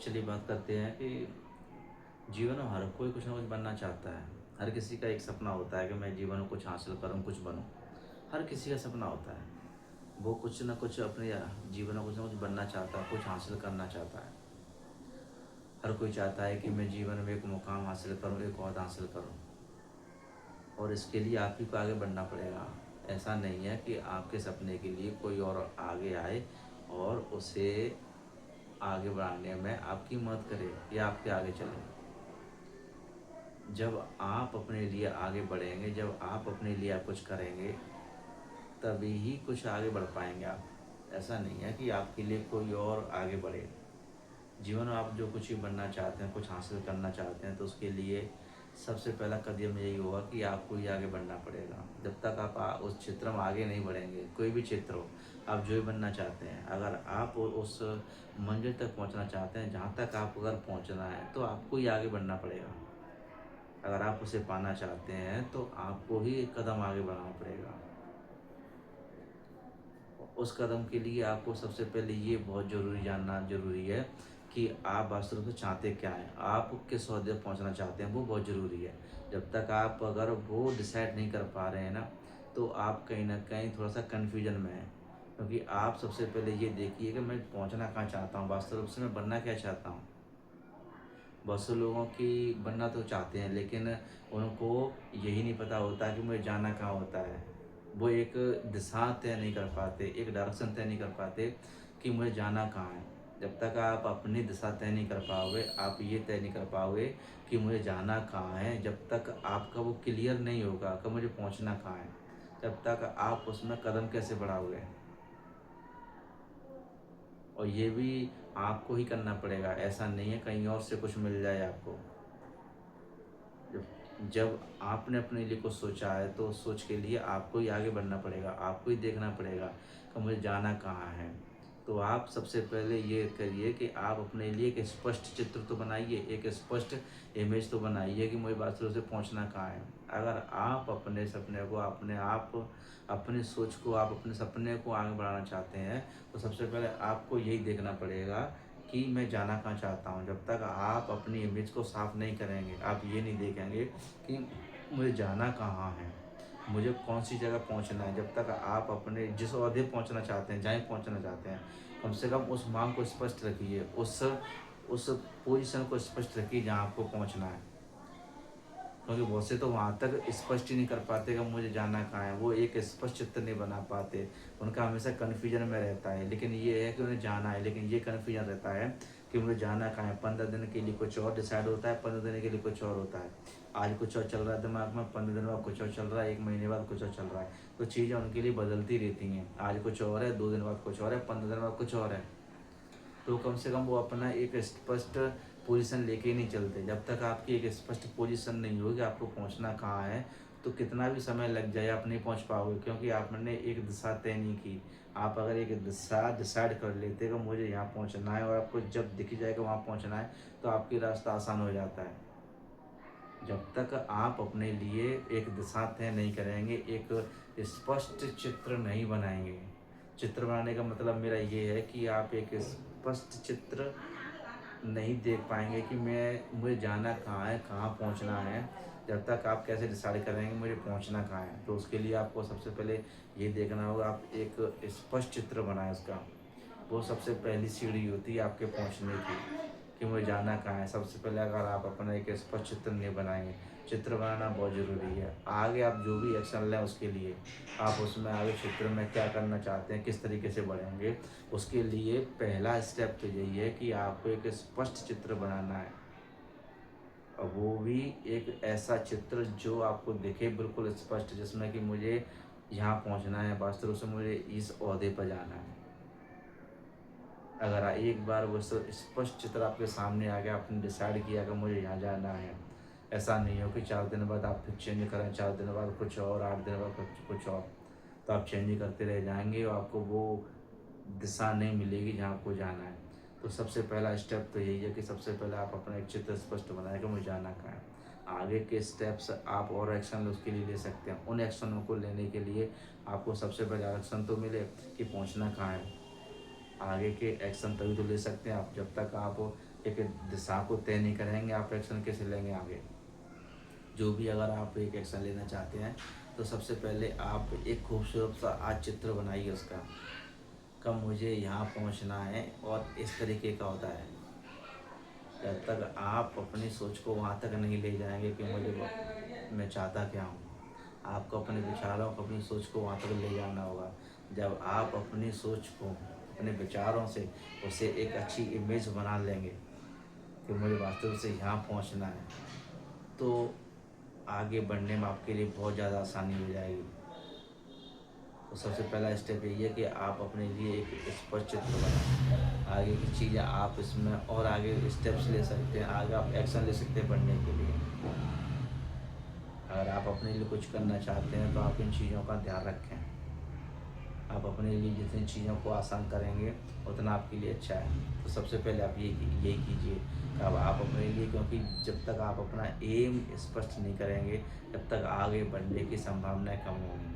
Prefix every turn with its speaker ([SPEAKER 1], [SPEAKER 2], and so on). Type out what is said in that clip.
[SPEAKER 1] चलिए बात करते हैं कि जीवन में हर कोई कुछ ना कुछ बनना चाहता है। हर किसी का एक सपना होता है कि मैं जीवन में कुछ हासिल करूँ, कुछ बनूँ। हर किसी का सपना होता है। वो कुछ ना कुछ अपने जीवन में कुछ ना कुछ बनना चाहता है, कुछ हासिल करना चाहता है। हर कोई चाहता है कि मैं जीवन में एक मुकाम हासिल करूँ, एक ओहदा हासिल करूँ और इसके लिए आप ही को आगे बढ़ना पड़ेगा। ऐसा नहीं है कि आपके सपने के लिए कोई और आगे आए और उसे आगे बढ़ाने में आपकी मदद करे या आपके आगे चले। जब आप अपने लिए आगे बढ़ेंगे, जब आप अपने लिए आप कुछ करेंगे, तभी ही कुछ आगे बढ़ पाएँगे आप। ऐसा नहीं है कि आपके लिए कोई और आगे बढ़े। जीवन में आप जो कुछ भी बनना चाहते हैं, कुछ हासिल करना चाहते हैं, तो उसके लिए सबसे पहला कदम यही होगा कि आपको ही आगे बढ़ना पड़ेगा। जब तक आप उस क्षेत्र में आगे नहीं बढ़ेंगे, कोई भी क्षेत्र हो, आप जो भी बनना चाहते हैं, अगर आप उस मंज़िल तक पहुँचना चाहते हैं, जहाँ तक आपको अगर पहुँचना है, तो आपको ही आगे बढ़ना पड़ेगा। अगर आप उसे पाना चाहते हैं तो आपको ही एक कदम आगे बढ़ाना पड़ेगा। उस कदम के लिए आपको सबसे पहले ये बहुत ज़रूरी जानना ज़रूरी है कि आप वास्तव में चाहते क्या हैं? आप किस ओहदे पर पहुँचना चाहते हैं, वो बहुत ज़रूरी है। जब तक आप अगर वो डिसाइड नहीं कर पा रहे हैं ना, तो आप कहीं न कहीं थोड़ा-सा कन्फ्यूज़न में हैं। क्योंकि आप सबसे पहले ये देखिए कि मैं पहुँचना कहाँ चाहता हूँ, वास्तव रूप से मैं बनना क्या चाहता हूँ। बहुत से लोगों की बनना तो चाहते हैं, लेकिन उनको यही नहीं पता होता कि मुझे जाना कहाँ होता है। वो एक दिशा तय नहीं कर पाते, एक डायरेक्शन तय नहीं कर पाते कि मुझे जाना कहाँ है। जब तक आप अपनी दिशा तय नहीं कर पाओगे, आप ये तय नहीं कर पाओगे कि मुझे जाना कहाँ है, जब तक आपका वो क्लियर नहीं होगा कि मुझे पहुँचना कहाँ है, तब तक आप उसमें कदम कैसे बढ़ाओगे? और ये भी आपको ही करना पड़ेगा, ऐसा नहीं है कहीं और से कुछ मिल जाए आपको। जब जब आपने अपने लिए कुछ सोचा है, तो उस सोच के लिए आपको ही आगे बढ़ना पड़ेगा, आपको ही देखना पड़ेगा कि मुझे जाना कहाँ है। तो आप सबसे पहले ये करिए कि आप अपने लिए एक स्पष्ट चित्र तो बनाइए, एक स्पष्ट इमेज तो बनाइए कि मुझे वास्तव से पहुँचना कहाँ है। अगर आप अपने सपने को, अपने आप, अपनी सोच को, आप अपने सपने को आगे बढ़ाना चाहते हैं, तो सबसे पहले आपको यही देखना पड़ेगा कि मैं जाना कहाँ चाहता हूँ। जब तक आप अपनी इमेज को साफ नहीं करेंगे, आप ये नहीं देखेंगे कि मुझे जाना कहाँ है, मुझे कौन-सी जगह पहुँचना है। जब तक आप अपने जिस ओहदे पहुँचना चाहते हैं, जहाँ पहुँचना चाहते हैं, कम से कम उस मांग को स्पष्ट रखिए, उस पोज़ीशन को स्पष्ट रखिए जहाँ आपको पहुँचना है। क्योंकि बहुत से तो वहाँ तक स्पष्ट ही नहीं कर पाते कि मुझे जाना कहाँ है, वो एक स्पष्ट चित्र नहीं बना पाते, उनका हमेशा कन्फ्यूजन में रहता है। लेकिन ये है कि उन्हें जाना है, लेकिन ये कन्फ्यूजन रहता है कि मुझे जाना कहाँ है। 15 दिन के लिए कुछ और डिसाइड होता है, 15 दिन के लिए कुछ और होता है। आज कुछ और चल रहा है दिमाग में, 15 दिन बाद कुछ और चल रहा है, 1 महीने बाद कुछ और चल रहा है। तो चीज़ें उनके लिए बदलती रहती हैं, आज कुछ और है, 2 दिन बाद कुछ और है, 15 दिन बाद कुछ और है। तो कम से कम वो अपना एक स्पष्ट पोजीशन लेके नहीं चलते। जब तक आपकी एक स्पष्ट पोजीशन नहीं होगी, आपको पहुँचना कहाँ है, तो कितना भी समय लग जाए, आप नहीं पहुँच पाओगे, क्योंकि आपने एक दिशा तय नहीं की। आप अगर एक दिशा डिसाइड कर लेते कि मुझे यहाँ पहुँचना है और आपको जब दिख जाएगा वहाँ पहुँचना है, तो आपकी रास्ता आसान हो जाता है। जब तक आप अपने लिए एक दिशा तय नहीं करेंगे, एक स्पष्ट चित्र नहीं बनाएँगे। चित्र बनाने का मतलब मेरा ये है कि आप एक स्पष्ट चित्र नहीं देख पाएँगे कि मुझे जाना कहाँ है, कहाँ पहुँचना है, जब तक आप कैसे डिसाइड करेंगे मुझे पहुँचना कहाँ है। तो उसके लिए आपको सबसे पहले ये देखना होगा, आप एक स्पष्ट चित्र बनाएँ उसका। वो सबसे पहली सीढ़ी होती है आपके पहुँचने की, कि मुझे जाना कहाँ है। सबसे पहले अगर आप अपना एक स्पष्ट चित्र नहीं बनाएँगे, चित्र बनाना बहुत ज़रूरी है। आगे आप जो भी एक्शन लें उसके लिए, आप उसमें आगे क्षेत्र में क्या करना चाहते हैं, किस तरीके से बढ़ेंगे, उसके लिए पहला स्टेप तो यही है कि आपको एक स्पष्ट चित्र बनाना है। और वो भी एक ऐसा चित्र जो आपको दिखे बिल्कुल स्पष्ट, जिसमें कि मुझे यहाँ पहुँचना है, वास्तव रूप से मुझे इस ओहदे पर जाना है। अगर एक बार वो स्पष्ट चित्र आपके सामने आ गया, आपने डिसाइड किया कि मुझे यहाँ जाना है, ऐसा नहीं हो कि 4 दिन बाद आप फिर चेंज करें, 4 दिन बाद कुछ और, 8 दिन बाद कुछ और। तो आप चेंज करते रह जाएँगे और आपको वो दिशा नहीं मिलेगी जहाँ आपको जाना है। तो सबसे पहला स्टेप तो यही है कि सबसे पहले आप अपना एक चित्र स्पष्ट बनाएँ कि मुझे जाना कहाँ है। आगे के स्टेप्स आप और एक्शन उसके लिए ले सकते हैं। उन एक्शनों को लेने के लिए आपको सबसे पहले एक्शन तो मिले कि पहुँचना कहाँ है। आगे के एक्शन तभी तो ले सकते हैं आप, जब तक आप एक दिशा को तय नहीं करेंगे, आप एक्शन कैसे लेंगे आगे? जो भी अगर आप एक एक्शन लेना चाहते हैं, तो सबसे पहले आप एक खूबसूरत सा आज चित्र बनाइए उसका, कब मुझे यहाँ पहुँचना है और इस तरीके का होता है। जब तक आप अपनी सोच को वहाँ तक नहीं ले जाएँगे कि मैं चाहता क्या हूँ, आपको अपने विचारों को, अपनी सोच को वहाँ तक ले जाना होगा। जब आप अपनी सोच को, अपने विचारों से उसे एक अच्छी इमेज बना लेंगे कि मुझे वास्तव से यहाँ पहुँचना है, तो आगे बढ़ने में आपके लिए बहुत ज़्यादा आसानी हो जाएगी। तो सबसे पहला स्टेप यही है कि आप अपने लिए एक स्पष्ट चित्र बनाएँ। आगे की चीज़ें आप इसमें और आगे स्टेप्स ले सकते हैं, आगे आप एक्शन ले सकते हैं बढ़ने के लिए। अगर आप अपने लिए कुछ करना चाहते हैं, तो आप इन चीज़ों का ध्यान रखें। आप अपने लिए जितनी चीज़ों को आसान करेंगे, उतना आपके लिए अच्छा है। तो सबसे पहले आप यही कीजिए कि अब आप अपने लिए, क्योंकि जब तक आप अपना एम स्पष्ट नहीं करेंगे, तब तक आगे बढ़ने की संभावनाएँ कम होंगी।